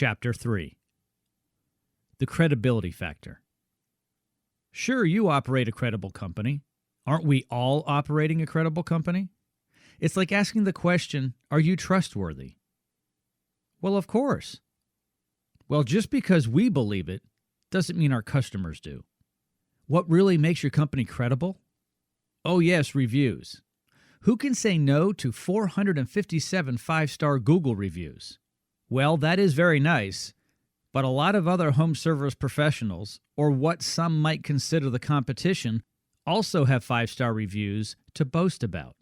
Chapter 3. The Credibility Factor. Sure, you operate a credible company. Aren't we all operating a credible company? It's like asking the question, are you trustworthy? Well, of course. Well, just because we believe it doesn't mean our customers do. What really makes your company credible? Oh yes, reviews. Who can say no to 457 five-star Google reviews? Well, that is very nice, but a lot of other home service professionals, or what some might consider the competition, also have five-star reviews to boast about.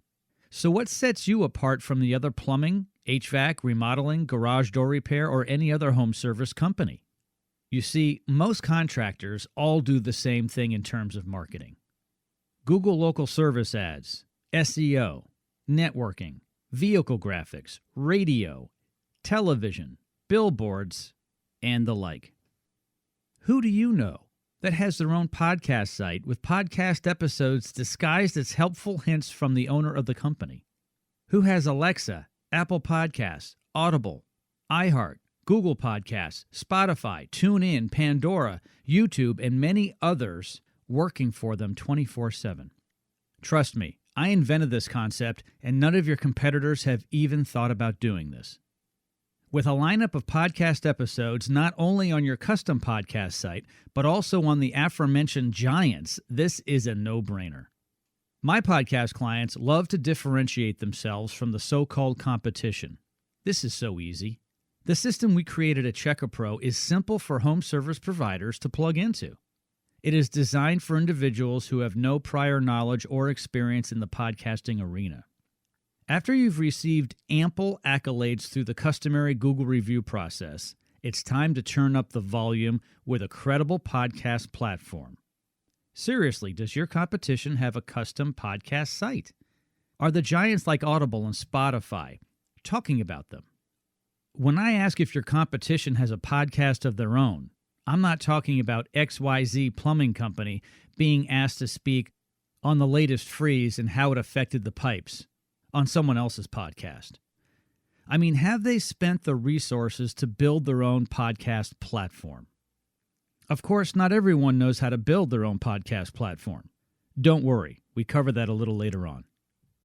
So what sets you apart from the other plumbing, HVAC, remodeling, garage door repair, or any other home service company? You see, most contractors all do the same thing in terms of marketing. Google local service ads, SEO, networking, vehicle graphics, radio, television, billboards, and the like. Who do you know that has their own podcast site with podcast episodes disguised as helpful hints from the owner of the company? Who has Alexa, Apple Podcasts, Audible, iHeart, Google Podcasts, Spotify, TuneIn, Pandora, YouTube, and many others working for them 24/7? Trust me, I invented this concept, and none of your competitors have even thought about doing this. With a lineup of podcast episodes not only on your custom podcast site, but also on the aforementioned giants, this is a no-brainer. My podcast clients love to differentiate themselves from the so-called competition. This is so easy. The system we created at CheckerPro is simple for home service providers to plug into. It is designed for individuals who have no prior knowledge or experience in the podcasting arena. After you've received ample accolades through the customary Google review process, it's time to turn up the volume with a credible podcast platform. Seriously, does your competition have a custom podcast site? Are the giants like Audible and Spotify talking about them? When I ask if your competition has a podcast of their own, I'm not talking about XYZ Plumbing Company being asked to speak on the latest freeze and how it affected the pipes on someone else's podcast. I mean, have they spent the resources to build their own podcast platform? Of course, not everyone knows how to build their own podcast platform. Don't worry, we cover that a little later on.